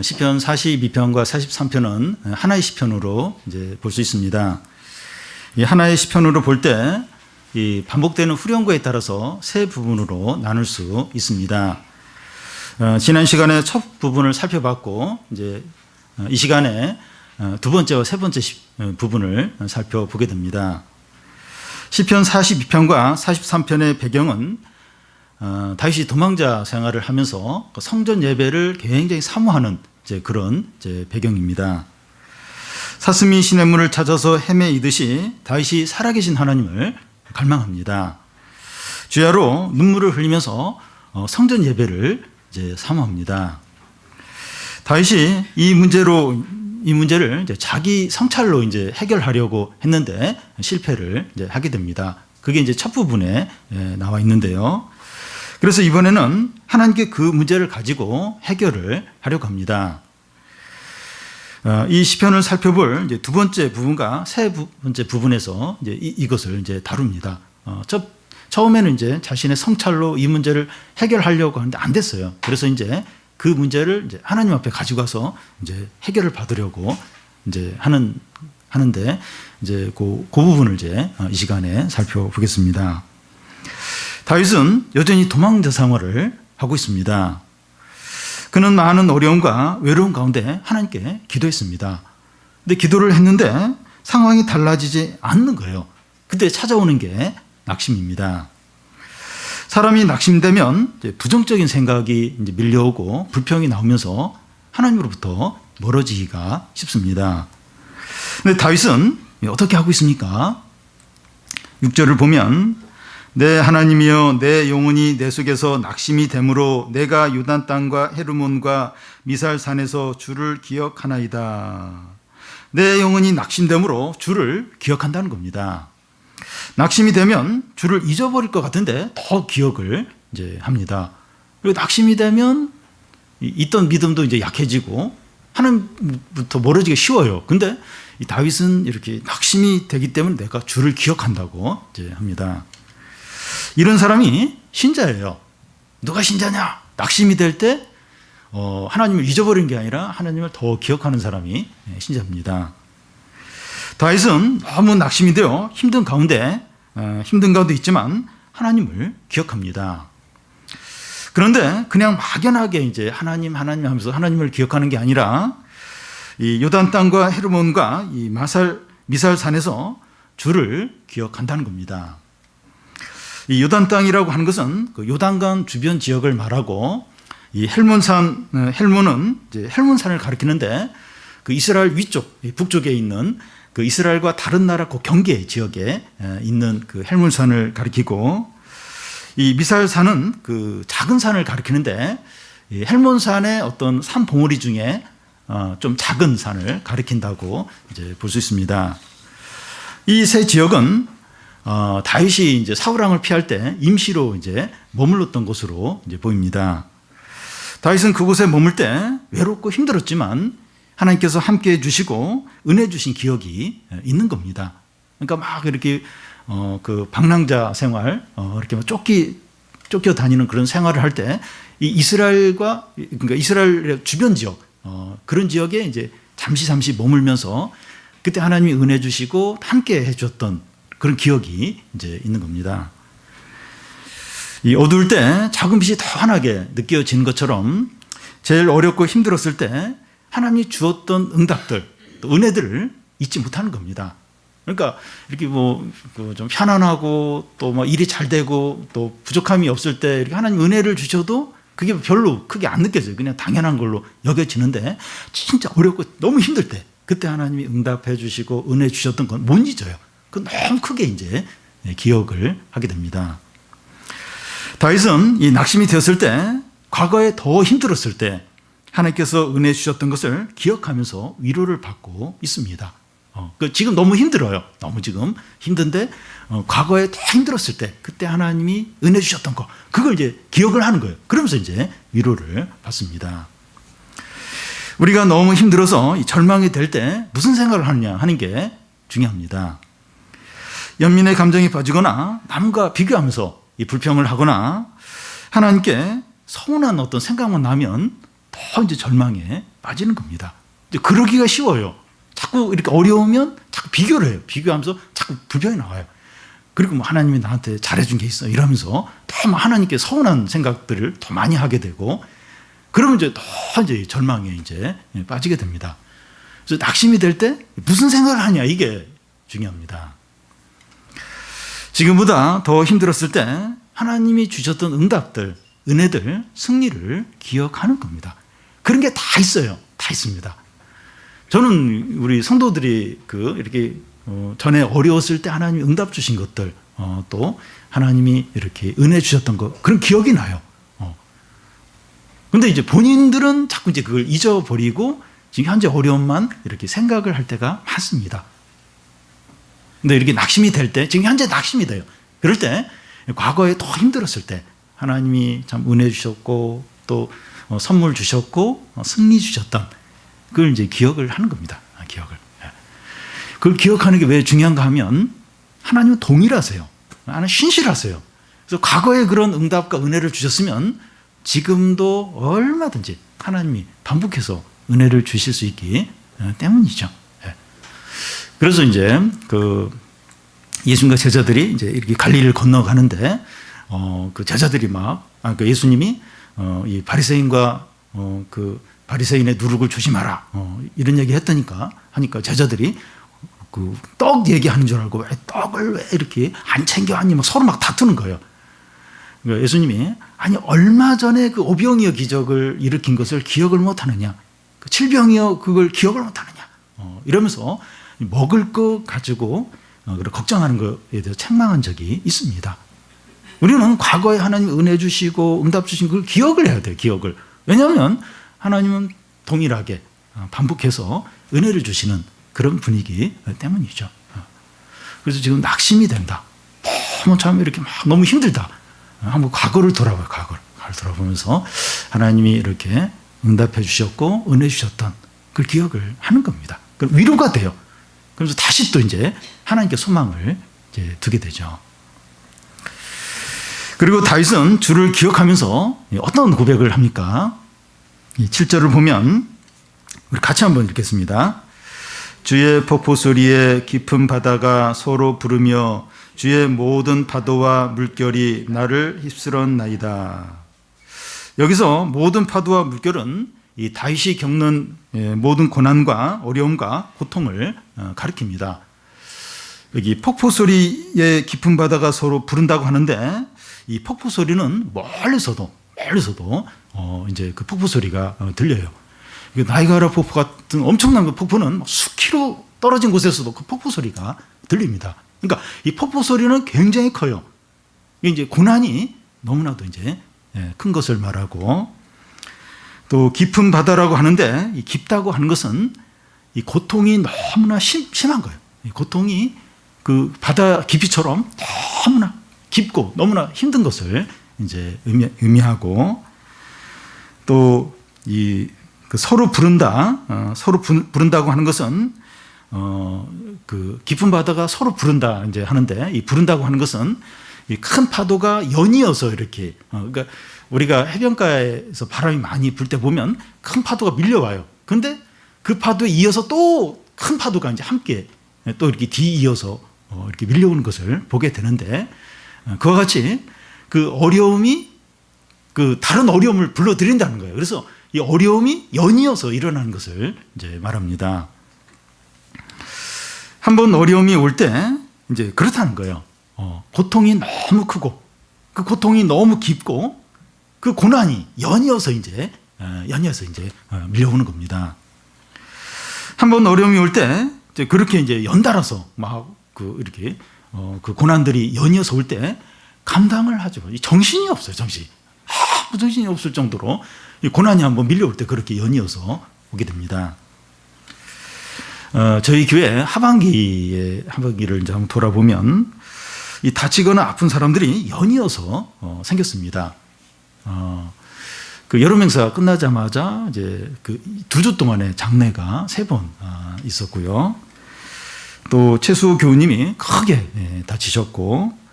시편 42편과 43편은 하나의 시편으로 이제 볼 수 있습니다. 이 하나의 시편으로 볼 때 이 반복되는 후렴구에 따라서 세 부분으로 나눌 수 있습니다. 지난 시간에 첫 부분을 살펴봤고 이제 이 시간에 두 번째와 세 번째 부분을 살펴보게 됩니다. 시편 42편과 43편의 배경은 다윗이 도망자 생활을 하면서 성전 예배를 굉장히 사모하는 그런 배경입니다. 사슴이 시냇물을 찾아서 헤매이듯이 다윗이 살아계신 하나님을 갈망합니다. 주야로 눈물을 흘리면서 성전 예배를 사모합니다. 다윗이 이 문제를 자기 성찰로 해결하려고 했는데 실패를 하게 됩니다. 그게 첫 부분에 나와 있는데요. 그래서 이번에는 하나님께 그 문제를 가지고 해결을 하려고 합니다. 이 시편을 살펴볼 두 번째 부분과 세 번째 부분에서 이것을 다룹니다. 처음에는 자신의 성찰로 이 문제를 해결하려고 하는데 안 됐어요. 그래서 그 문제를 하나님 앞에 가지고 가서 해결을 받으려고 하는데 그 부분을 이 시간에 살펴보겠습니다. 다윗은 여전히 도망자 생활을 하고 있습니다. 그는 많은 어려움과 외로움 가운데 하나님께 기도했습니다. 근데 기도를 했는데 상황이 달라지지 않는 거예요. 그때 찾아오는 게 낙심입니다. 사람이 낙심되면 부정적인 생각이 밀려오고 불평이 나오면서 하나님으로부터 멀어지기가 쉽습니다. 근데 다윗은 어떻게 하고 있습니까? 6절을 보면 내 하나님이여 내 영혼이 내 속에서 낙심이 되므로 내가 요단 땅과 헤르몬과 미살산에서 주를 기억하나이다. 내 영혼이 낙심되므로 주를 기억한다는 겁니다. 낙심이 되면 주를 잊어버릴 것 같은데 더 기억을 합니다. 그리고 낙심이 되면 있던 믿음도 약해지고 하나님부터 멀어지기 쉬워요. 근데 이 다윗은 이렇게 낙심이 되기 때문에 내가 주를 기억한다고 합니다. 이런 사람이 신자예요. 누가 신자냐? 낙심이 될 때 하나님을 잊어버린 게 아니라 하나님을 더 기억하는 사람이 신자입니다. 다윗은 너무 낙심이 되어 힘든 가운데 있지만 하나님을 기억합니다. 그런데 그냥 막연하게 하나님 하면서 하나님을 기억하는 게 아니라 이 요단 땅과 헤르몬과 이 미살산에서 주를 기억한다는 겁니다. 이 요단 땅이라고 하는 것은 그 요단강 주변 지역을 말하고 이 헬몬은 헬몬산을 가리키는데 그 이스라엘 위쪽 북쪽에 있는 그 이스라엘과 다른 나라 그 경계 지역에 있는 그 헬몬산을 가리키고 이 미살산은 그 작은 산을 가리키는데 이 헬몬산의 어떤 산 봉우리 중에 좀 작은 산을 가리킨다고 볼 수 있습니다. 이 세 지역은 다윗이 사울왕을 피할 때 임시로 머물렀던 곳으로 보입니다. 다윗은 그곳에 머물 때 외롭고 힘들었지만 하나님께서 함께 해주시고 은혜 주신 기억이 있는 겁니다. 그러니까 막 이렇게 그 방랑자 생활, 이렇게 쫓겨 다니는 그런 생활을 할 때 이 그러니까 이스라엘 주변 지역, 그런 지역에 잠시 머물면서 그때 하나님이 은혜 주시고 함께 해줬던 그런 기억이 있는 겁니다. 이 어두울 때 작은 빛이 더 환하게 느껴지는 것처럼 제일 어렵고 힘들었을 때 하나님이 주었던 응답들, 또 은혜들을 잊지 못하는 겁니다. 그러니까 이렇게 좀 편안하고 또 일이 잘 되고 또 부족함이 없을 때 이렇게 하나님 은혜를 주셔도 그게 별로 크게 안 느껴져요. 그냥 당연한 걸로 여겨지는데 진짜 어렵고 너무 힘들 때 그때 하나님이 응답해 주시고 은혜 주셨던 건 못 잊어요. 그 너무 크게 기억을 하게 됩니다. 다윗은 이 낙심이 되었을 때, 과거에 더 힘들었을 때 하나님께서 은혜 주셨던 것을 기억하면서 위로를 받고 있습니다. 지금 너무 힘들어요. 너무 지금 힘든데 과거에 더 힘들었을 때 그때 하나님이 은혜 주셨던 거 그걸 기억을 하는 거예요. 그러면서 위로를 받습니다. 우리가 너무 힘들어서 절망이 될 때 무슨 생각을 하느냐 하는 게 중요합니다. 연민의 감정이 빠지거나 남과 비교하면서 이 불평을 하거나 하나님께 서운한 어떤 생각만 나면 더 이제 절망에 빠지는 겁니다. 이제 그러기가 쉬워요. 자꾸 이렇게 어려우면 자꾸 비교를 해요. 비교하면서 자꾸 불평이 나와요. 그리고 뭐 하나님이 나한테 잘해준 게 있어 이러면서 더 하나님께 서운한 생각들을 더 많이 하게 되고, 그러면 이제 더 이제 절망에 이제 빠지게 됩니다. 그래서 낙심이 될 때 무슨 생각을 하냐, 이게 중요합니다. 지금보다 더 힘들었을 때 하나님이 주셨던 응답들, 은혜들, 승리를 기억하는 겁니다. 그런 게 다 있어요. 다 있습니다. 저는 우리 성도들이 이렇게 전에 어려웠을 때 하나님이 응답 주신 것들, 또 하나님이 이렇게 은혜 주셨던 것, 그런 기억이 나요. 근데 이제 본인들은 자꾸 이제 그걸 잊어버리고 지금 현재 어려움만 이렇게 생각을 할 때가 많습니다. 근데 이렇게 낙심이 될 때, 지금 현재 낙심이 돼요. 그럴 때, 과거에 더 힘들었을 때 하나님이 참 은혜 주셨고 또 선물 주셨고 승리 주셨던 그걸 이제 기억을 하는 겁니다. 기억을. 그걸 기억하는 게 왜 중요한가 하면 하나님은 동일하세요. 하나님 신실하세요. 그래서 과거에 그런 응답과 은혜를 주셨으면 지금도 얼마든지 하나님이 반복해서 은혜를 주실 수 있기 때문이죠. 그래서 이제 예수님과 제자들이 이제 이렇게 갈릴리를 건너가는데 그 제자들이 그 예수님이 이 바리새인과 바리새인의 누룩을 조심하라 이런 얘기 하니까 제자들이 그 떡 얘기하는 줄 알고 왜 떡을 왜 이렇게 안 챙겨왔니 막 서로 막 다투는 거예요. 그러니까 예수님이 아니 얼마 전에 그 오병이어 기적을 일으킨 것을 기억을 못하느냐, 그 칠병이어 그걸 기억을 못하느냐 이러면서 먹을 거 가지고 걱정하는 것에 대해서 책망한 적이 있습니다. 우리는 과거에 하나님 은혜 주시고 응답 주신 걸 기억을 해야 돼요. 기억을. 왜냐하면 하나님은 동일하게 반복해서 은혜를 주시는 그런 분위기 때문이죠. 그래서 지금 낙심이 된다. 너무 참 이렇게 너무 힘들다. 한번 과거를 돌아봐요. 과거를 돌아보면서 하나님이 이렇게 응답해 주셨고 은혜 주셨던 그 기억을 하는 겁니다. 그럼 위로가 돼요. 그래서 다시 또 이제 하나님께 소망을 이제 두게 되죠. 그리고 다윗은 주를 기억하면서 어떤 고백을 합니까? 7절을 보면 우리 같이 한번 읽겠습니다. 주의 폭포 소리에 깊은 바다가 서로 부르며 주의 모든 파도와 물결이 나를 휩쓸었나이다. 여기서 모든 파도와 물결은 이 다윗이 겪는 모든 고난과 어려움과 고통을 가리킵니다. 여기 폭포 소리에 깊은 바다가 서로 부른다고 하는데 이 폭포 소리는 멀리서도 이제 그 폭포 소리가 들려요. 나이아가라 폭포 같은 엄청난 그 폭포는 수킬로 떨어진 곳에서도 그 폭포 소리가 들립니다. 그러니까 이 폭포 소리는 굉장히 커요. 이제 고난이 너무나도 이제 큰 것을 말하고, 또 깊은 바다라고 하는데 이 깊다고 하는 것은 이 고통이 너무나 심한 거예요. 이 고통이 그 바다 깊이처럼 너무나 깊고 너무나 힘든 것을 이제 의미하고, 또 이 서로 부른다, 서로 부른다고 하는 것은 그 깊은 바다가 서로 부른다 이제 하는데, 이 부른다고 하는 것은 이 큰 파도가 연이어서 이렇게 그러니까 우리가 해변가에서 바람이 많이 불 때 보면 큰 파도가 밀려와요. 그런데 그 파도에 이어서 또 큰 파도가 이제 함께 또 이렇게 뒤이어서 이렇게 밀려오는 것을 보게 되는데, 그와 같이 그 어려움이 그 다른 어려움을 불러들인다는 거예요. 그래서 이 어려움이 연이어서 일어나는 것을 이제 말합니다. 한번 어려움이 올 때 이제 그렇다는 거예요. 고통이 너무 크고 그 고통이 너무 깊고 그 고난이 연이어서 이제 밀려오는 겁니다. 한번 어려움이 올 때 이제 그렇게 이제 연달아서 막 이렇게 그 고난들이 연이어서 올 때 감당을 하죠. 정신이 없어요. 정신이 없을 정도로 이 고난이 한번 밀려올 때 그렇게 연이어서 오게 됩니다. 저희 교회 하반기를 이제 한번 돌아보면 이 다치거나 아픈 사람들이 연이어서 생겼습니다. 그 여름 행사 끝나자마자 이제 그 2주 동안의 장례가 3번 있었고요. 또 최수호 교우님이 크게 다치셨고,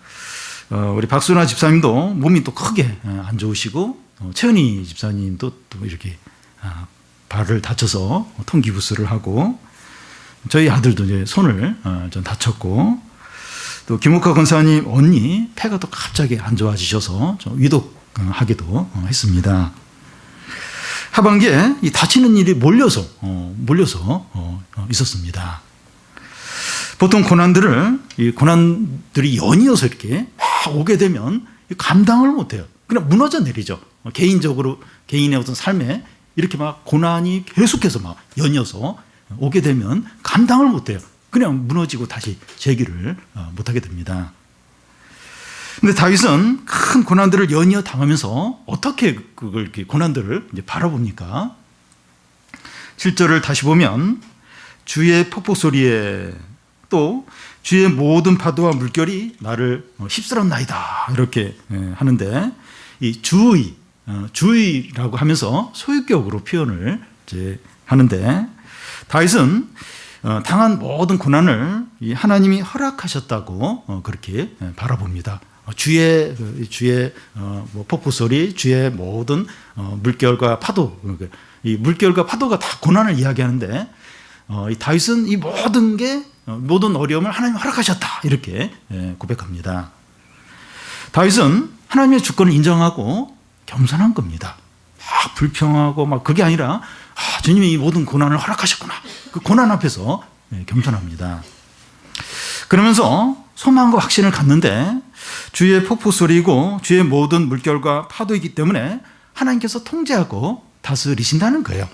우리 박순아 집사님도 몸이 또 크게 안 좋으시고, 최은희 집사님도 또 이렇게 발을 다쳐서 통기부스를 하고, 저희 아들도 이제 손을 좀 다쳤고, 또 김옥화 권사님 언니 폐가 또 갑자기 안 좋아지셔서 좀 위독하기도 했습니다. 하반기에 이 다치는 일이 몰려서 있었습니다. 보통 고난들이 연이어서 이렇게 막 오게 되면 감당을 못해요. 그냥 무너져 내리죠. 개인적으로 개인의 어떤 삶에 이렇게 막 고난이 계속해서 막 연이어서 오게 되면 감당을 못해요. 그냥 무너지고 다시 재기를 못하게 됩니다. 근데 다윗은 큰 고난들을 연이어 당하면서 어떻게 그걸 이렇게 고난들을 이제 바라봅니까? 7절을 다시 보면 주의 폭포 소리에 또 주의 모든 파도와 물결이 나를 휩쓸었나이다 이렇게 하는데, 이 주의라고 하면서 소유격으로 표현을 이제 하는데, 다윗은 당한 모든 고난을 하나님이 허락하셨다고 그렇게 바라봅니다. 주의 폭포 소리, 주의 모든 물결과 파도, 이 물결과 파도가 다 고난을 이야기하는데, 이 다윗은 이 모든 어려움을 하나님이 허락하셨다 이렇게 고백합니다. 다윗은 하나님의 주권을 인정하고 겸손한 겁니다. 막 불평하고 막 그게 아니라 주님이 이 모든 고난을 허락하셨구나. 그 고난 앞에서 겸손합니다. 그러면서 소망과 확신을 갖는데, 주의 폭포 소리이고 주의 모든 물결과 파도이기 때문에 하나님께서 통제하고 다스리신다는 거예요.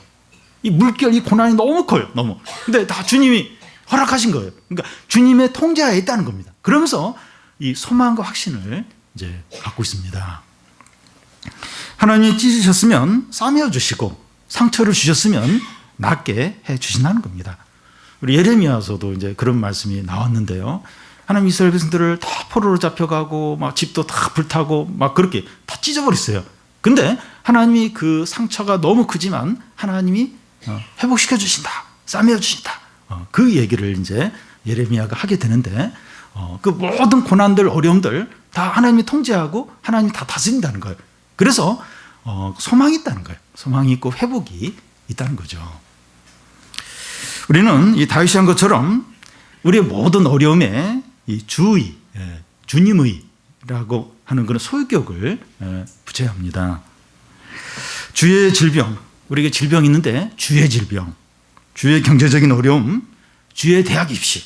이 물결, 이 고난이 너무 커요. 너무. 근데 다 주님이 허락하신 거예요. 그러니까 주님의 통제하에 있다는 겁니다. 그러면서 이 소망과 확신을 이제 갖고 있습니다. 하나님이 찢으셨으면 싸매어 주시고 상처를 주셨으면 낫게 해 주신다는 겁니다. 우리 예레미야서도 이제 그런 말씀이 나왔는데요. 하나님 이스라엘 백성들을 다 포로로 잡혀가고 막 집도 다 불타고 막 그렇게 다 찢어버렸어요. 근데 하나님이 그 상처가 너무 크지만 하나님이 회복시켜 주신다, 싸매어 주신다. 그 얘기를 이제 예레미야가 하게 되는데, 그 모든 고난들, 어려움들 다 하나님이 통제하고 하나님이 다 다스린다는 거예요. 그래서 소망이 있다는 거예요. 소망이 있고 회복이 있다는 거죠. 우리는 이 다윗이 한 것처럼 우리의 모든 어려움에 이 주님의라고 하는 그런 소유격을 붙여야 합니다. 주의 질병, 우리에게 질병이 있는데 주의 질병, 주의 경제적인 어려움, 주의 대학 입시,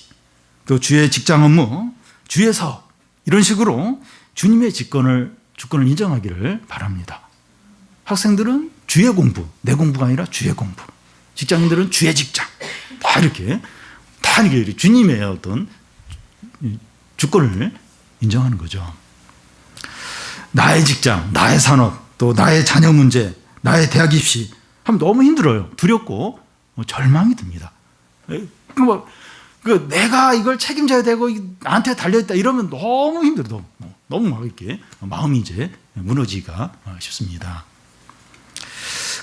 또 주의 직장 업무, 주의 사업, 이런 식으로 주님의 주권을 인정하기를 바랍니다. 학생들은 주의 공부, 내 공부가 아니라 주의 공부, 직장인들은 주의 직장, 다 이렇게 주님의 어떤 주권을 인정하는 거죠. 나의 직장, 나의 산업, 또 나의 자녀 문제, 나의 대학 입시 하면 너무 힘들어요. 두렵고 절망이 듭니다. 내가 이걸 책임져야 되고 나한테 달려있다 이러면 너무 힘들어. 너무 막 이렇게 마음이 이제 무너지기가 쉽습니다.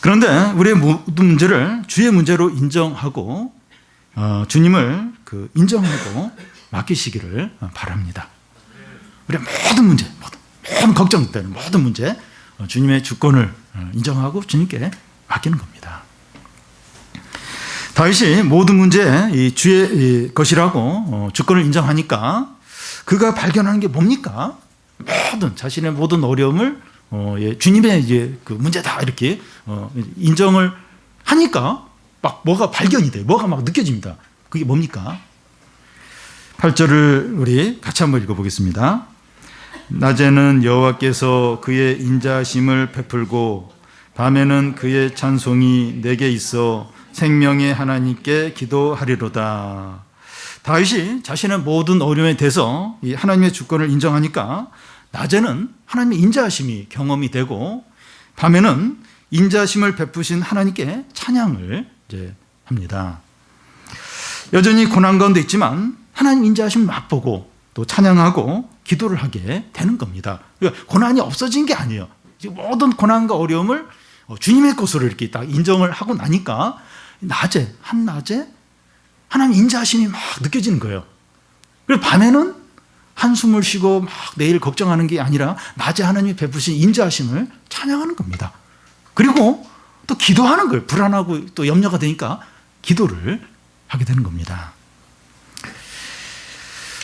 그런데 우리의 모든 문제를 주의 문제로 인정하고 주님을 인정하고 맡기시기를 바랍니다. 우리의 모든 문제, 모든 걱정되는 모든 문제, 주님의 주권을 인정하고 주님께 맡기는 겁니다. 다윗이 모든 문제에 이 주의 것이라고 주권을 인정하니까 그가 발견하는 게 뭡니까? 자신의 모든 어려움을 주님의 이제 그 문제다 이렇게 인정을 하니까 막 뭐가 발견이 돼요. 뭐가 막 느껴집니다. 그게 뭡니까? 8절을 우리 같이 한번 읽어보겠습니다. 낮에는 여호와께서 그의 인자심을 베풀고 밤에는 그의 찬송이 내게 있어 생명의 하나님께 기도하리로다. 다윗이 자신의 모든 어려움에 대해서 이 하나님의 주권을 인정하니까 낮에는 하나님의 인자하심이 경험이 되고 밤에는 인자하심을 베푸신 하나님께 찬양을 이제 합니다. 여전히 고난 가운데 있지만 하나님 인자하심을 맛보고 또 찬양하고 기도를 하게 되는 겁니다. 그러니까 고난이 없어진 게 아니에요. 모든 고난과 어려움을 주님의 것으로 이렇게 딱 인정을 하고 나니까 한낮에 하나님 인자하심이 막 느껴지는 거예요. 그리고 밤에는 한숨을 쉬고 막 내일 걱정하는 게 아니라 낮에 하나님이 베푸신 인자하심을 찬양하는 겁니다. 그리고 또 기도하는 거예요. 불안하고 또 염려가 되니까 기도를 하게 되는 겁니다.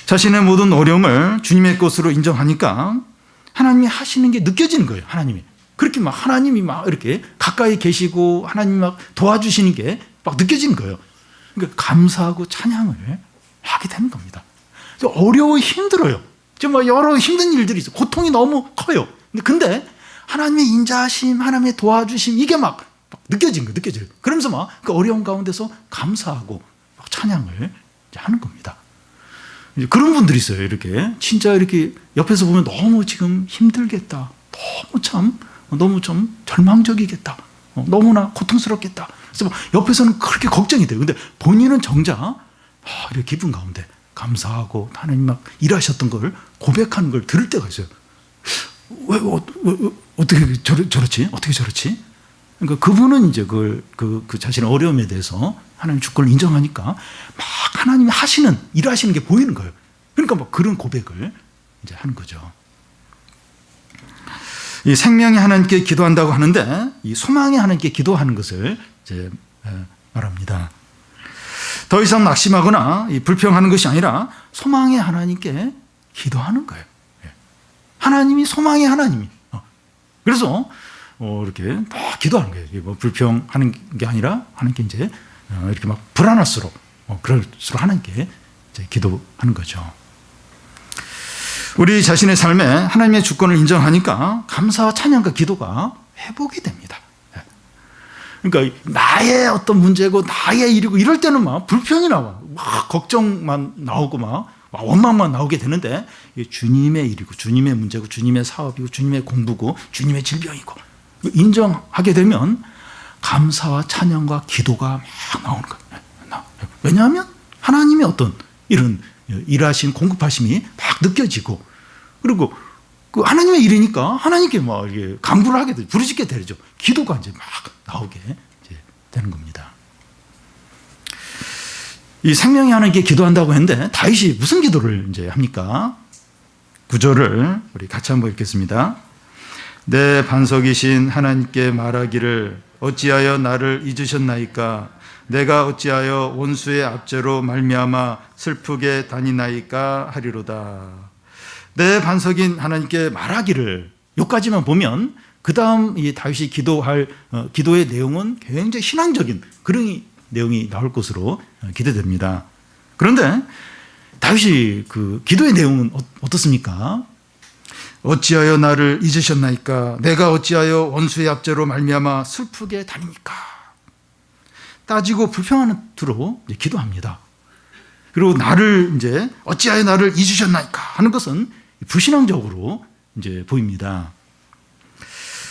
자신의 모든 어려움을 주님의 것으로 인정하니까 하나님이 하시는 게 느껴지는 거예요. 하나님이. 그렇게 막 하나님이 막 이렇게 가까이 계시고 하나님이 막 도와주시는 게 막 느껴지는 거예요. 그러니까 감사하고 찬양을 하게 되는 겁니다. 어려워 힘들어요. 정말 여러 힘든 일들이 있어요. 고통이 너무 커요. 근데 하나님의 인자하심, 하나님의 도와주심 이게 막 느껴지는 거예요. 느껴져요. 그러면서 막 그 어려운 가운데서 감사하고 막 찬양을 하는 겁니다. 그런 분들이 있어요. 이렇게 진짜 이렇게 옆에서 보면 너무 지금 힘들겠다. 너무 좀 절망적이겠다. 너무나 고통스럽겠다. 그래서 옆에서는 그렇게 걱정이 돼요. 근데 본인은 정작 이렇게 기분 가운데 감사하고 하나님 막 일하셨던 걸 고백하는 걸 들을 때가 있어요. 왜 어떻게 저렇지? 어떻게 저렇지? 그러니까 그분은 이제 그 자신의 어려움에 대해서 하나님 주권을 인정하니까 막 하나님이 하시는 일하시는 게 보이는 거예요. 그러니까 막 그런 고백을 이제 하는 거죠. 이 생명의 하나님께 기도한다고 하는데 이 소망의 하나님께 기도하는 것을 이제 말합니다. 더 이상 낙심하거나 불평하는 것이 아니라 소망의 하나님께 기도하는 거예요. 하나님이 소망의 하나님이. 그래서 이렇게 막 기도하는 거예요. 뭐 불평하는 게 아니라 하나님께 이제 이렇게 막 불안할수록 그럴수록 하나님께 이제 기도하는 거죠. 우리 자신의 삶에 하나님의 주권을 인정하니까 감사와 찬양과 기도가 회복이 됩니다. 그러니까 나의 어떤 문제고 나의 일이고 이럴 때는 막 불평이 나와. 막 걱정만 나오고 막 원망만 나오게 되는데 이게 주님의 일이고 주님의 문제고 주님의 사업이고 주님의 공부고 주님의 질병이고 인정하게 되면 감사와 찬양과 기도가 막 나오는 거예요. 왜냐하면 하나님의 어떤 이런 일하신 공급하심이 막 느껴지고 그리고 그 하나님의 일이니까 하나님께 막 이렇게 간구를 하게 되죠. 부르짖게 되죠. 기도가 이제 막 나오게 이제 되는 겁니다. 이 생명이 하나님께 기도한다고 했는데 다윗이 무슨 기도를 이제 합니까? 9절을 우리 같이 한번 읽겠습니다. 내 반석이신 하나님께 말하기를 어찌하여 나를 잊으셨나이까? 내가 어찌하여 원수의 압제로 말미암아 슬프게 다니나이까 하리로다. 내 반석인 하나님께 말하기를 여기까지만 보면 그 다음 이 다윗이 기도할 기도의 내용은 굉장히 신앙적인 그런 내용이 나올 것으로 기대됩니다. 그런데 다윗이 그 기도의 내용은 어떻습니까? 어찌하여 나를 잊으셨나이까? 내가 어찌하여 원수의 압제로 말미암아 슬프게 다니니까? 따지고 불평하는 투로 기도합니다. 그리고 나를 이제 어찌하여 나를 잊으셨나이까 하는 것은 불신앙적으로 이제 보입니다.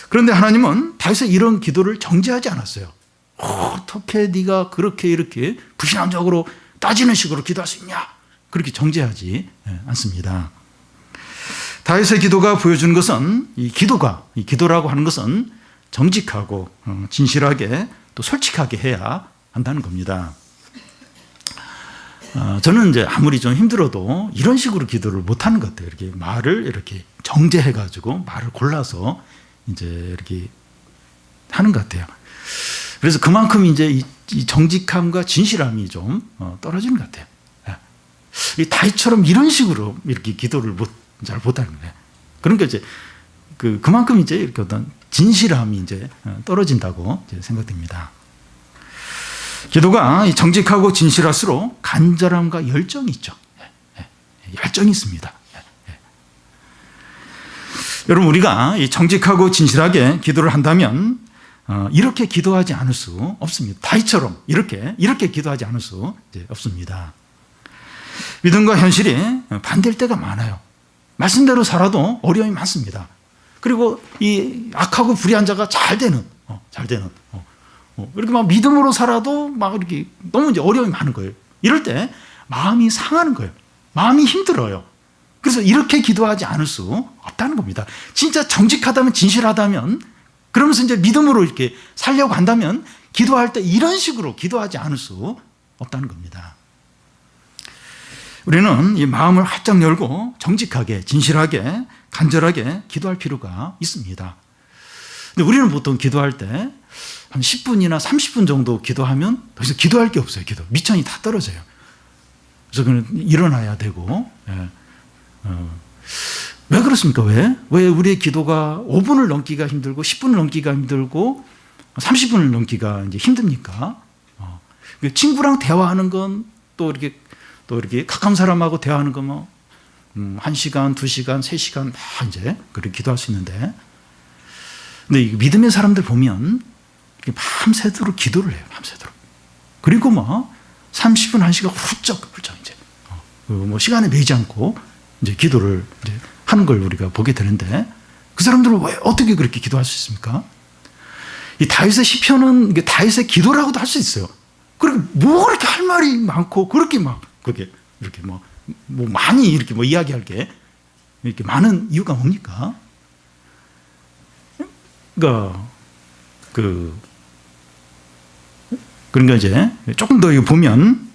그런데 하나님은 다윗의 이런 기도를 정죄하지 않았어요. 어떻게 네가 그렇게 이렇게 불신앙적으로 따지는 식으로 기도할 수 있냐? 그렇게 정죄하지 않습니다. 다윗의 기도가 보여주는 것은 이 기도라고 하는 것은 정직하고 진실하게 또 솔직하게 해야 한다는 겁니다. 저는 이제 아무리 좀 힘들어도 이런 식으로 기도를 못하는 것 같아요. 이렇게 말을 이렇게 정제해가지고 말을 골라서 이제 이렇게 하는 것 같아요. 그래서 그만큼 이제 이 정직함과 진실함이 좀 떨어지는 것 같아요. 이 다윗처럼 이런 식으로 이렇게 기도를 잘 못하는 거예요. 그러니까 이제 그만큼 이제 이렇게 어떤 진실함이 이제 떨어진다고 이제 생각됩니다. 기도가 정직하고 진실할수록 간절함과 열정이 있죠. 열정이 있습니다. 여러분 우리가 이 정직하고 진실하게 기도를 한다면 이렇게 기도하지 않을 수 없습니다. 다윗처럼 이렇게 기도하지 않을 수 없습니다. 믿음과 현실이 반대일 때가 많아요. 말씀대로 살아도 어려움이 많습니다. 그리고 이 악하고 불의한 자가 잘 되는 이렇게 막 믿음으로 살아도 막 이렇게 너무 이제 어려움이 많은 거예요. 이럴 때 마음이 상하는 거예요. 마음이 힘들어요. 그래서 이렇게 기도하지 않을 수 없다는 겁니다. 진짜 정직하다면 진실하다면 그러면서 이제 믿음으로 이렇게 살려고 한다면 기도할 때 이런 식으로 기도하지 않을 수 없다는 겁니다. 우리는 이 마음을 활짝 열고 정직하게 진실하게 간절하게 기도할 필요가 있습니다. 근데 우리는 보통 기도할 때 한 10분이나 30분 정도 기도하면 더 이상 기도할 게 없어요. 미천이 다 떨어져요. 그래서 그는 일어나야 되고. 예. 왜 그렇습니까? 왜 우리의 기도가 5분을 넘기가 힘들고 10분을 넘기가 힘들고 30분을 넘기가 이제 힘듭니까? 친구랑 대화하는 건 또 이렇게 가까운 사람하고 대화하는 건 뭐 1시간, 2시간, 3시간 막 이제 그렇게 기도할 수 있는데, 근데 이 믿음의 사람들 보면 밤새도록 기도를 해요. 밤새도록. 그리고 뭐 30분, 1시간 훌쩍 이제 뭐 시간에 매이지 않고 이제 기도를 이제 하는 걸 우리가 보게 되는데, 그 사람들은 왜 어떻게 그렇게 기도할 수 있습니까? 이 다윗의 시편은 이게 다윗의 기도라고도 할 수 있어요. 그리고 뭐 그렇게 할 말이 많고 그렇게 막 그렇게 이렇게 뭐 많이 이렇게 뭐 이야기할 게 이렇게 많은 이유가 뭡니까? 그러니까 이제 조금 더 보면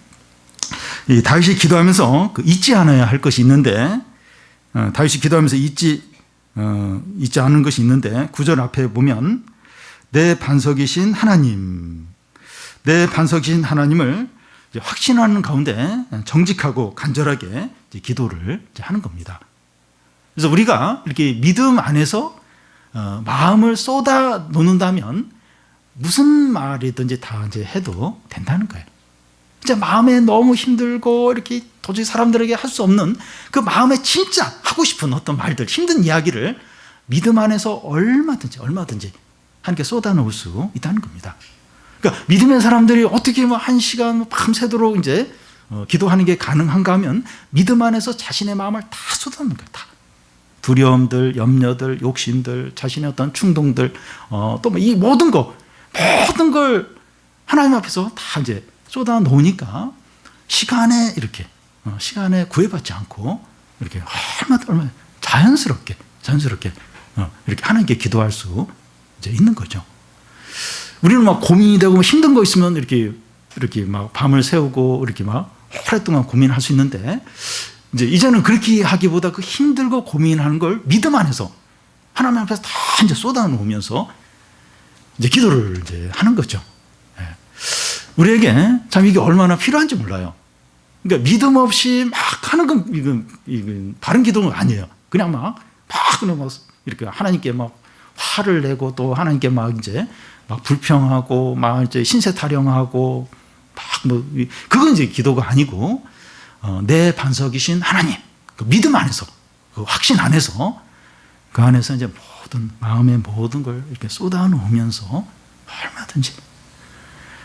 이 다윗이 기도하면서 잊지 않아야 할 것이 있는데, 다윗이 기도하면서 잊지 않은 것이 있는데 9절 앞에 보면 내 반석이신 하나님, 내 반석이신 하나님을 확신하는 가운데 정직하고 간절하게 기도를 해는 겁니다. 그래서 우리가 이렇게 믿음 안에서 마음을 쏟아 놓는다면 무슨 말이든지 다 이제 해도 된다는 거예요. 진짜 마음에 너무 힘들고 이렇게 도저히 사람들에게 할 수 없는 그 마음에 진짜 하고 싶은 어떤 말들, 힘든 이야기를 믿음 안에서 얼마든지 하나님께 쏟아 놓을 수 있다는 겁니다. 그러니까 믿음의 사람들이 어떻게 뭐 1시간 밤새도록 이제 기도하는 게 가능한가 하면 믿음 안에서 자신의 마음을 다 쏟아놓는 거예요. 다. 두려움들, 염려들, 욕심들, 자신의 어떤 충동들, 또 뭐 이 모든 걸 하나님 앞에서 다 이제 쏟아 놓으니까 시간에 구애받지 않고 이렇게 얼마나 자연스럽게 이렇게 하나님께 기도할 수 이제 있는 거죠. 우리는 막 고민이 되고 힘든 거 있으면 이렇게 막 밤을 새우고 이렇게 막 오랫동안 고민할 수 있는데, 이제는 그렇게 하기보다 그 힘들고 고민하는 걸 믿음 안에서 하나님 앞에서 다 이제 쏟아놓으면서 이제 기도를 이제 하는 거죠. 우리에게 참 이게 얼마나 필요한지 몰라요. 그러니까 믿음 없이 막 하는 건 이건 바른 기도는 아니에요. 그냥 막 이렇게 하나님께 막 화를 내고 또 하나님께 막 불평하고 막 이제 신세 타령하고 그건 이제 기도가 아니고, 내 반석이신 하나님, 그 믿음 안에서, 그 확신 안에서, 그 안에서 이제 마음의 모든 걸 이렇게 쏟아 놓으면서 얼마든지,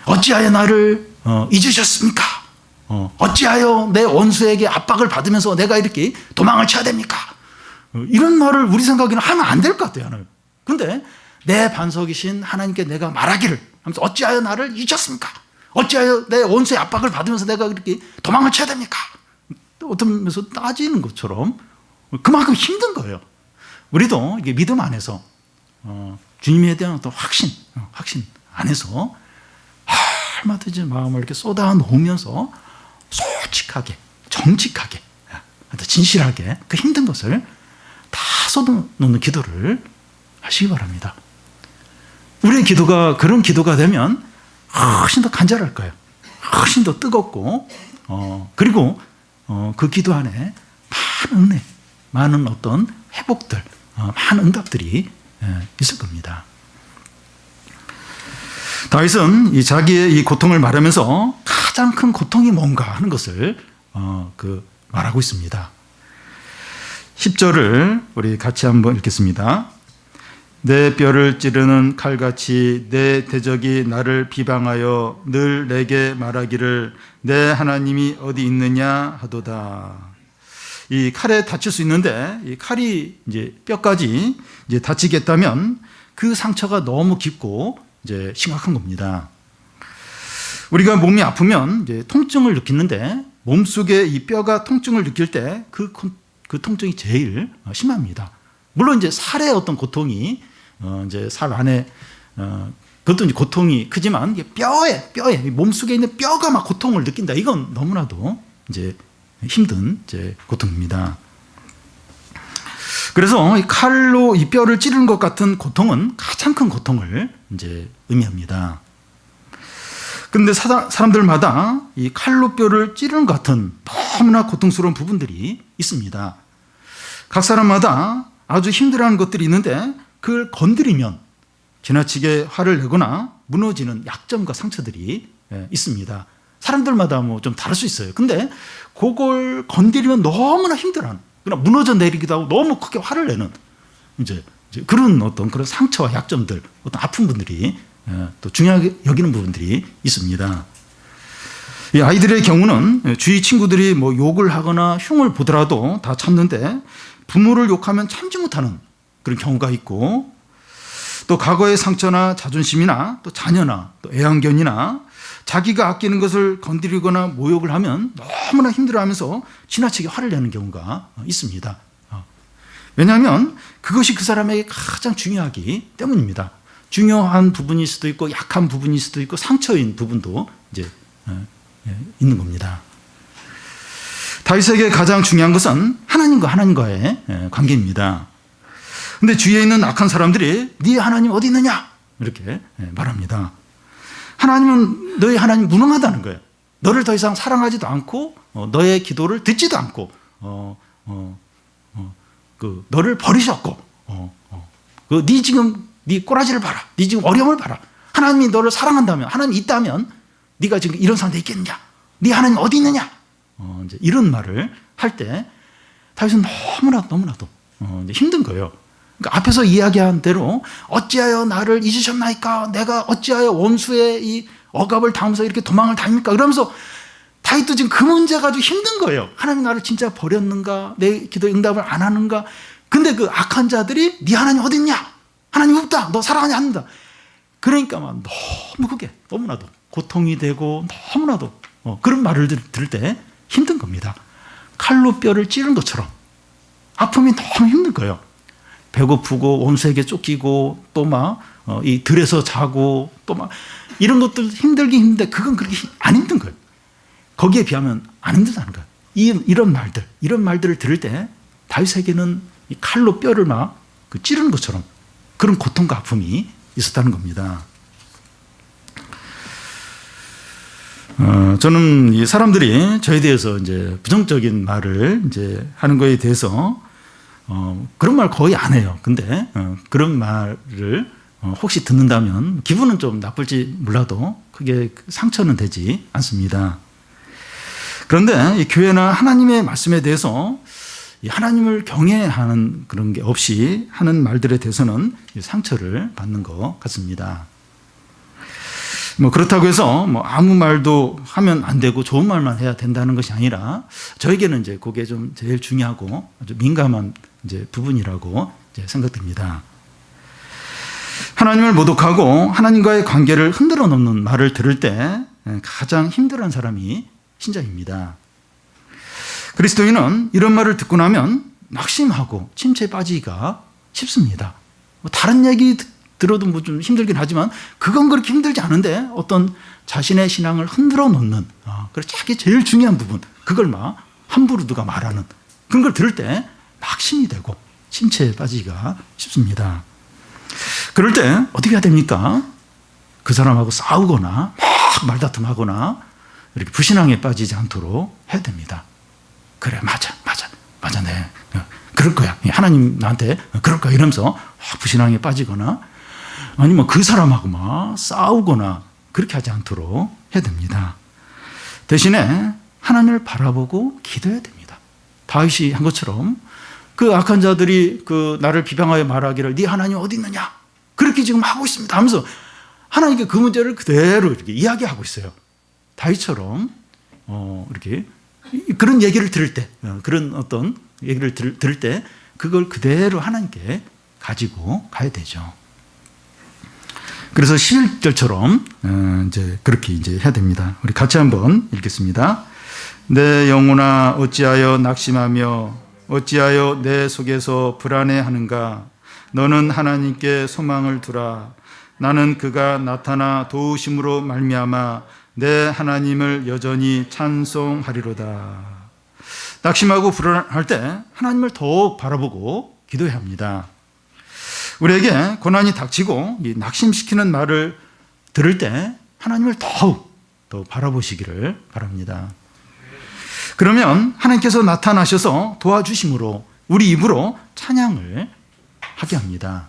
어찌하여 나를 잊으셨습니까? 어찌하여 내 원수에게 압박을 받으면서 내가 이렇게 도망을 쳐야 됩니까? 이런 말을 우리 생각에는 하면 안 될 것 같아요. 근데 내 반석이신 하나님께 내가 말하기를 하면서 어찌하여 나를 잊었습니까? 어찌하여 내 원수의 압박을 받으면서 내가 이렇게 도망을 쳐야 됩니까? 어떤 면에서 따지는 것처럼 그만큼 힘든 거예요. 우리도 이게 믿음 안에서 주님에 대한 어떤 확신 안에서 얼마든지 마음을 이렇게 쏟아 놓으면서 솔직하게, 정직하게, 진실하게 그 힘든 것을 다 쏟아 놓는 기도를 하시기 바랍니다. 우리의 기도가 그런 기도가 되면 훨씬 더 간절할 거예요. 훨씬 더 뜨겁고, 그리고 그 기도 안에 많은 은혜, 많은 어떤 회복들, 많은 응답들이 있을 겁니다. 다윗은 이 자기의 이 고통을 말하면서 가장 큰 고통이 뭔가 하는 것을 말하고 있습니다. 10절을 우리 같이 한번 읽겠습니다. 내 뼈를 찌르는 칼같이 내 대적이 나를 비방하여 늘 내게 말하기를 내 하나님이 어디 있느냐 하도다. 이 칼에 다칠 수 있는데 이 칼이 이제 뼈까지 이제 다치겠다면 그 상처가 너무 깊고 이제 심각한 겁니다. 우리가 몸이 아프면 이제 통증을 느끼는데 몸속에 이 뼈가 통증을 느낄 때 그 통증이 제일 심합니다. 물론 이제 살의 어떤 고통이 이제 살 안에 그것도 이제 고통이 크지만 뼈에 몸속에 있는 뼈가 막 고통을 느낀다. 이건 너무나도 이제 힘든 이제 고통입니다. 그래서 이 칼로 이 뼈를 찌르는 것 같은 고통은 가장 큰 고통을 이제 의미합니다. 그런데 사람들마다 이 칼로 뼈를 찌르는 것 같은 너무나 고통스러운 부분들이 있습니다. 각 사람마다 아주 힘들어하는 것들이 있는데 그걸 건드리면 지나치게 화를 내거나 무너지는 약점과 상처들이 있습니다. 사람들마다 뭐 좀 다를 수 있어요. 근데 그걸 건드리면 너무나 힘들어하는, 그러나 무너져 내리기도 하고 너무 크게 화를 내는 이제 그런 어떤 그런 상처와 약점들, 어떤 아픈 분들이 또 중요하게 여기는 부분들이 있습니다. 이 아이들의 경우는 주위 친구들이 뭐 욕을 하거나 흉을 보더라도 다 참는데 부모를 욕하면 참지 못하는 그런 경우가 있고, 또 과거의 상처나 자존심이나 또 자녀나 또 애완견이나 자기가 아끼는 것을 건드리거나 모욕을 하면 너무나 힘들어하면서 지나치게 화를 내는 경우가 있습니다. 왜냐하면 그것이 그 사람에게 가장 중요하기 때문입니다. 중요한 부분일 수도 있고 약한 부분일 수도 있고 상처인 부분도 이제 있는 겁니다. 다윗에게 가장 중요한 것은 하나님과의 관계입니다. 근데 주위에 있는 악한 사람들이 네 하나님 어디 있느냐 이렇게 말합니다. 하나님은, 너희 하나님 무능하다는 거예요. 너를 더 이상 사랑하지도 않고 너의 기도를 듣지도 않고 너를 버리셨고 네 지금 네 꼬라지를 봐라, 네 지금 어려움을 봐라. 하나님이 너를 사랑한다면, 하나님이 있다면 네가 지금 이런 상태에 있겠느냐, 네 하나님 어디 있느냐, 이제 이런 말을 할 때 다윗은 너무나도 힘든 거예요. 그러니까 앞에서 이야기한 대로 어찌하여 나를 잊으셨나이까, 내가 어찌하여 원수의 이 억압을 당하면서 이렇게 도망을 다닙니까, 이러면서 다윗도 지금 그 문제 가지고 힘든 거예요. 하나님 나를 진짜 버렸는가, 내 기도 응답을 안 하는가. 근데 그 악한 자들이 네 하나님 어디 있냐, 하나님 없다, 너 사랑하지 않는다. 그러니까 막 너무 그게 너무나도 고통이 되고 너무나도 그런 말을 들을 때 힘든 겁니다. 칼로 뼈를 찌른 것처럼 아픔이 너무 힘든 거예요. 배고프고 원수에게 쫓기고 또 막 이 들에서 자고 또 막 이런 것들 힘들긴 힘든데 그건 그렇게 안 힘든 거예요. 거기에 비하면 안 힘들다는 거예요. 이런 말들을 들을 때 다윗에게는 이 칼로 뼈를 막 찌르는 것처럼 그런 고통과 아픔이 있었다는 겁니다. 저는 이 사람들이 저에 대해서 이제 부정적인 말을 이제 하는 거에 대해서 그런 말 거의 안 해요. 근데 그런 말을 혹시 듣는다면 기분은 좀 나쁠지 몰라도 크게 상처는 되지 않습니다. 그런데 이 교회나 하나님의 말씀에 대해서 하나님을 경외하는 그런 게 없이 하는 말들에 대해서는 상처를 받는 것 같습니다. 뭐 그렇다고 해서 뭐 아무 말도 하면 안 되고 좋은 말만 해야 된다는 것이 아니라 저에게는 이제 그게 좀 제일 중요하고 아주 민감한 이제 부분이라고 이제 생각됩니다. 하나님을 모독하고 하나님과의 관계를 흔들어 놓는 말을 들을 때 가장 힘들어하는 사람이 신자입니다. 그리스도인은 이런 말을 듣고 나면 낙심하고 침체에 빠지기가 쉽습니다. 뭐 다른 얘기 들어도 뭐 좀 힘들긴 하지만 그건 그렇게 힘들지 않은데 어떤 자신의 신앙을 흔들어 놓는 그래서 자기 제일 중요한 부분 그걸 막 함부로 누가 말하는 그런 걸 들을 때 낙심이 되고 침체에 빠지기가 쉽습니다. 그럴 때 어떻게 해야 됩니까? 그 사람하고 싸우거나 막 말다툼하거나 이렇게 불신앙에 빠지지 않도록 해야 됩니다. 그래 맞아 네 그럴 거야, 하나님 나한테 그럴 거야 이러면서 불신앙에 빠지거나 아니면 그 사람하고 막 싸우거나 그렇게 하지 않도록 해야 됩니다. 대신에 하나님을 바라보고 기도해야 됩니다. 다윗이 한 것처럼 그 악한 자들이 그 나를 비방하여 말하기를 네 하나님 어디 있느냐 그렇게 지금 하고 있습니다 하면서 하나님께 그 문제를 그대로 이렇게 이야기하고 있어요. 다윗처럼 이렇게 그런 얘기를 들을 때 그런 어떤 얘기를 들을 때 그걸 그대로 하나님께 가지고 가야 되죠. 그래서 11절처럼 이제 그렇게 이제 해야 됩니다. 우리 같이 한번 읽겠습니다. 내 영혼아 어찌하여 낙심하며 어찌하여 내 속에서 불안해하는가. 너는 하나님께 소망을 두라. 나는 그가 나타나 도우심으로 말미암아 내 하나님을 여전히 찬송하리로다. 낙심하고 불안할 때 하나님을 더욱 바라보고 기도해야 합니다. 우리에게 고난이 닥치고 이 낙심시키는 말을 들을 때 하나님을 더욱 더 바라보시기를 바랍니다. 그러면 하나님께서 나타나셔서 도와주심으로 우리 입으로 찬양을 하게 합니다.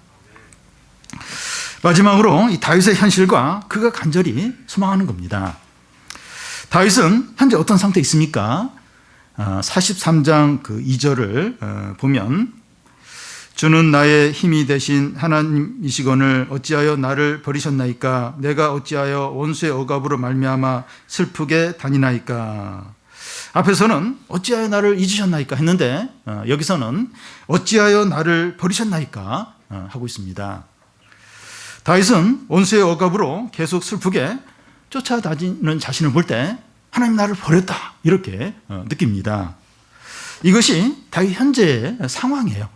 마지막으로 이 다윗의 현실과 그가 간절히 소망하는 겁니다. 다윗은 현재 어떤 상태에 있습니까? 43장 그 2절을 보면 주는 나의 힘이 되신 하나님이시거늘 어찌하여 나를 버리셨나이까? 내가 어찌하여 원수의 억압으로 말미암아 슬프게 다니나이까? 앞에서는 어찌하여 나를 잊으셨나이까 했는데 여기서는 어찌하여 나를 버리셨나이까 하고 있습니다. 다윗은 원수의 억압으로 계속 슬프게 쫓아다니는 자신을 볼 때 하나님 나를 버렸다 이렇게 느낍니다. 이것이 다윗 현재의 상황이에요.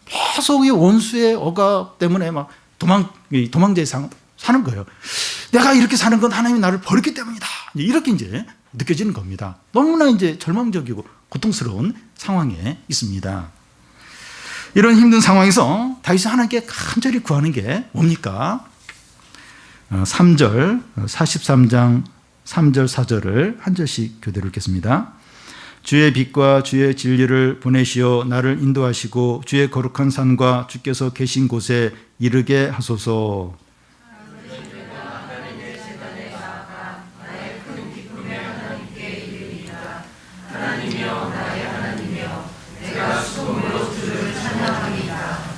계속 이 원수의 억압 때문에 막 도망자의 사는 거예요. 내가 이렇게 사는 건 하나님이 나를 버렸기 때문이다. 이렇게 이제 느껴지는 겁니다. 너무나 이제 절망적이고 고통스러운 상황에 있습니다. 이런 힘든 상황에서 다윗이 하나님께 간절히 구하는 게 뭡니까? 3절, 43장 3절, 4절을 한 절씩 교대로 읽겠습니다. 주의 빛과 주의 진리를 보내시어 나를 인도하시고 주의 거룩한 산과 주께서 계신 곳에 이르게 하소서.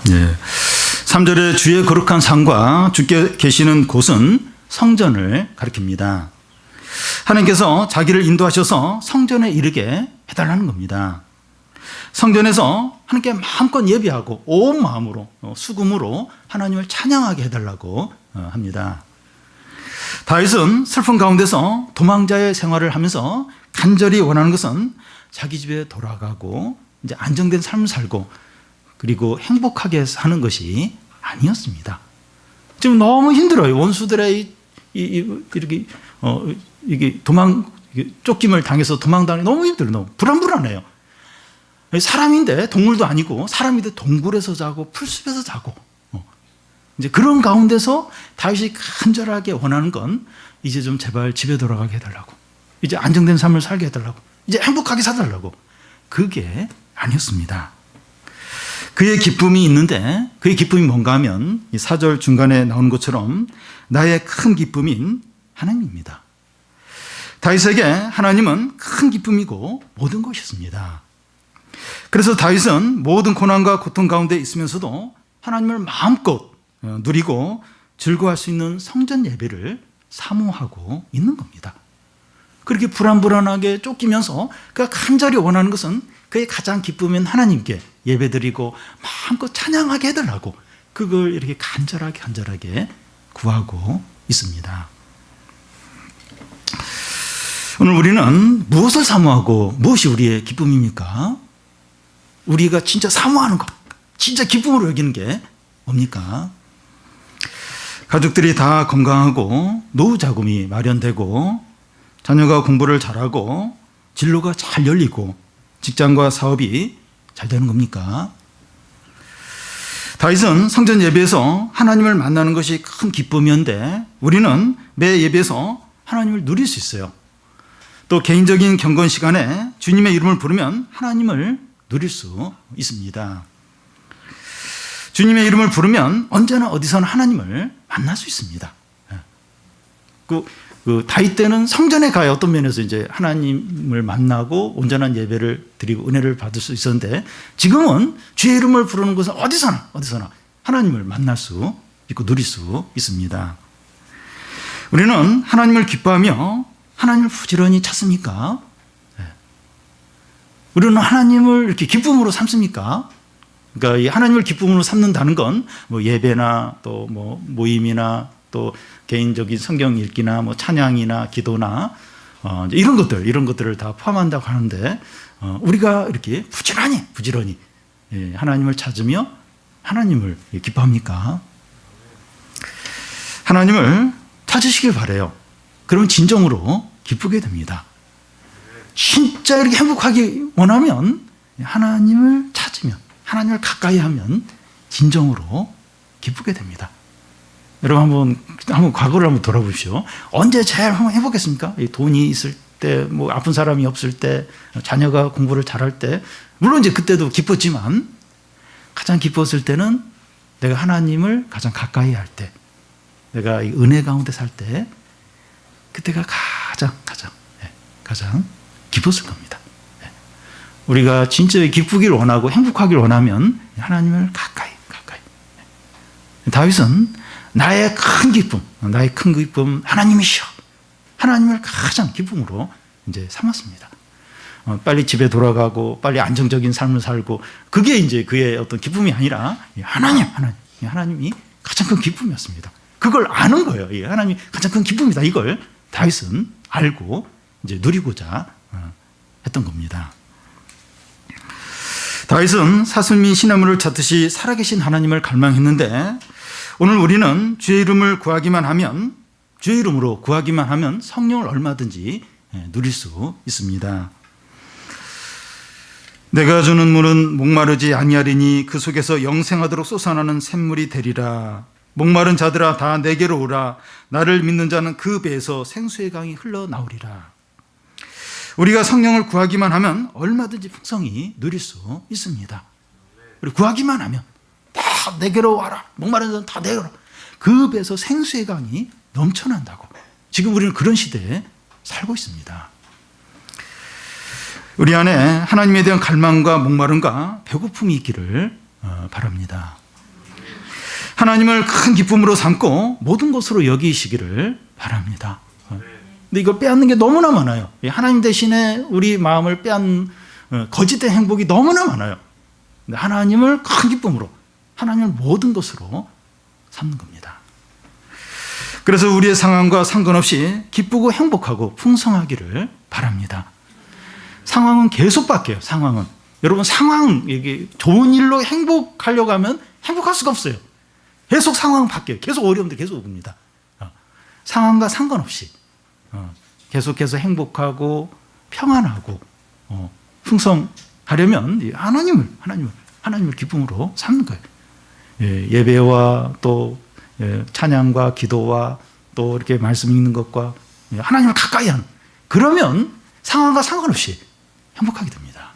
예. 3절에 주의 거룩한 산과 주께 계시는 곳은 성전을 가리킵니다. 하나님께서 자기를 인도하셔서 성전에 이르게 해달라는 겁니다. 성전에서 하나님께 마음껏 예배하고 온 마음으로 수금으로 하나님을 찬양하게 해달라고 합니다. 다윗은 슬픈 가운데서 도망자의 생활을 하면서 간절히 원하는 것은 자기 집에 돌아가고 이제 안정된 삶을 살고 그리고 행복하게 사는 것이 아니었습니다. 지금 너무 힘들어요. 원수들의 이렇게 이게 쫓김을 당해서 도망다니 너무 힘들어요. 너무 불안해요. 사람인데 동물도 아니고 사람인데 동굴에서 자고 풀숲에서 자고 이제 그런 가운데서 다윗이 간절하게 원하는 건 이제 좀 제발 집에 돌아가게 해달라고, 이제 안정된 삶을 살게 해달라고, 이제 행복하게 살달라고. 그게 아니었습니다. 그의 기쁨이 있는데 그의 기쁨이 뭔가 하면 이 4절 중간에 나오는 것처럼 나의 큰 기쁨인 하나님입니다. 다윗에게 하나님은 큰 기쁨이고 모든 것이었습니다. 그래서 다윗은 모든 고난과 고통 가운데 있으면서도 하나님을 마음껏 누리고 즐거워할 수 있는 성전 예배를 사모하고 있는 겁니다. 그렇게 불안하게 쫓기면서 그가 간절히 원하는 것은 그의 가장 기쁨인 하나님께 예배드리고 마음껏 찬양하게 해달라고, 그걸 이렇게 간절하게 구하고 있습니다. 오늘 우리는 무엇을 사모하고 무엇이 우리의 기쁨입니까? 우리가 진짜 사모하는 것, 진짜 기쁨으로 여기는 게 뭡니까? 가족들이 다 건강하고 노후 자금이 마련되고 자녀가 공부를 잘하고 진로가 잘 열리고 직장과 사업이 잘 되는 겁니까? 다윗은 성전 예배에서 하나님을 만나는 것이 큰 기쁨이었는데 우리는 매 예배에서 하나님을 누릴 수 있어요. 또 개인적인 경건 시간에 주님의 이름을 부르면 하나님을 누릴 수 있습니다. 주님의 이름을 부르면 언제나 어디서나 하나님을 만날 수 있습니다. 그 다윗 때는 성전에 가야 어떤 면에서 이제 하나님을 만나고 온전한 예배를 드리고 은혜를 받을 수 있었는데, 지금은 주의 이름을 부르는 곳은 어디서나 하나님을 만날 수 있고 누릴 수 있습니다. 우리는 하나님을 기뻐하며 하나님을 부지런히 찾습니까? 우리는 하나님을 이렇게 기쁨으로 삼습니까? 그러니까 이 하나님을 기쁨으로 삼는다는 건 뭐 예배나 또 뭐 모임이나 또 개인적인 성경 읽기나 뭐 찬양이나 기도나 이런 것들을 다 포함한다고 하는데, 우리가 이렇게 부지런히 하나님을 찾으며 하나님을 기뻐합니까? 하나님을 찾으시길 바라요. 그러면 진정으로 기쁘게 됩니다. 진짜 이렇게 행복하기 원하면 하나님을 찾으면 하나님을 가까이 하면 진정으로 기쁘게 됩니다. 여러분 한번 과거를 한번 돌아보십시오. 언제 제일 한번 해보겠습니까? 돈이 있을 때, 뭐 아픈 사람이 없을 때, 자녀가 공부를 잘할 때, 물론 이제 그때도 기뻤지만 가장 기뻤을 때는 내가 하나님을 가장 가까이 할 때, 내가 이 은혜 가운데 살 때, 그때가 가장 기뻤을 겁니다. 우리가 진짜 기쁘길 원하고 행복하길 원하면 하나님을 가까이. 다윗은 나의 큰 기쁨 하나님이시여. 하나님을 가장 기쁨으로 이제 삼았습니다. 빨리 집에 돌아가고 빨리 안정적인 삶을 살고 그게 이제 그의 어떤 기쁨이 아니라 하나님이 가장 큰 기쁨이었습니다. 그걸 아는 거예요. 하나님이 가장 큰 기쁨이다. 이걸 다윗은 알고 이제 누리고자 했던 겁니다. 다윗은 사슬 및 시나무를 찾듯이 살아계신 하나님을 갈망했는데 오늘 우리는 주의 이름으로 구하기만 하면 성령을 얼마든지 누릴 수 있습니다. 내가 주는 물은 목마르지 아니하리니 그 속에서 영생하도록 솟아나는 샘물이 되리라. 목마른 자들아 다 내게로 오라. 나를 믿는 자는 그 배에서 생수의 강이 흘러나오리라. 우리가 성령을 구하기만 하면 얼마든지 풍성히 누릴 수 있습니다. 우리 구하기만 하면 다 내게로 와라. 목마른 자는 다 내게로 와라. 그 배에서 생수의 강이 넘쳐난다고. 지금 우리는 그런 시대에 살고 있습니다. 우리 안에 하나님에 대한 갈망과 목마름과 배고픔이 있기를 바랍니다. 하나님을 큰 기쁨으로 삼고 모든 것으로 여기시기를 바랍니다. 근데 이걸 빼앗는 게 너무나 많아요. 하나님 대신에 우리 마음을 빼앗는 거짓된 행복이 너무나 많아요. 근데 하나님을 큰 기쁨으로, 하나님을 모든 것으로 삼는 겁니다. 그래서 우리의 상황과 상관없이 기쁘고 행복하고 풍성하기를 바랍니다. 상황은 계속 바뀌어요. 상황은. 여러분 이게 좋은 일로 행복하려고 하면 행복할 수가 없어요. 계속 상황은 바뀌어요. 계속 어려움도 계속 옵니다. 상황과 상관없이 계속해서 행복하고 평안하고 풍성하려면 하나님을 기쁨으로 삼는 거예요. 예배와 또 찬양과 기도와 또 이렇게 말씀 읽는 것과 하나님을 가까이 하는, 그러면 상황과 상관없이 행복하게 됩니다.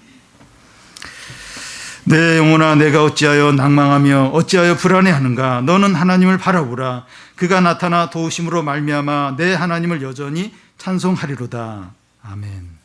내 영혼아 내가 어찌하여 낭망하며 어찌하여 불안해하는가. 너는 하나님을 바라보라. 그가 나타나 도우심으로 말미암아 내 하나님을 여전히 찬송하리로다. 아멘.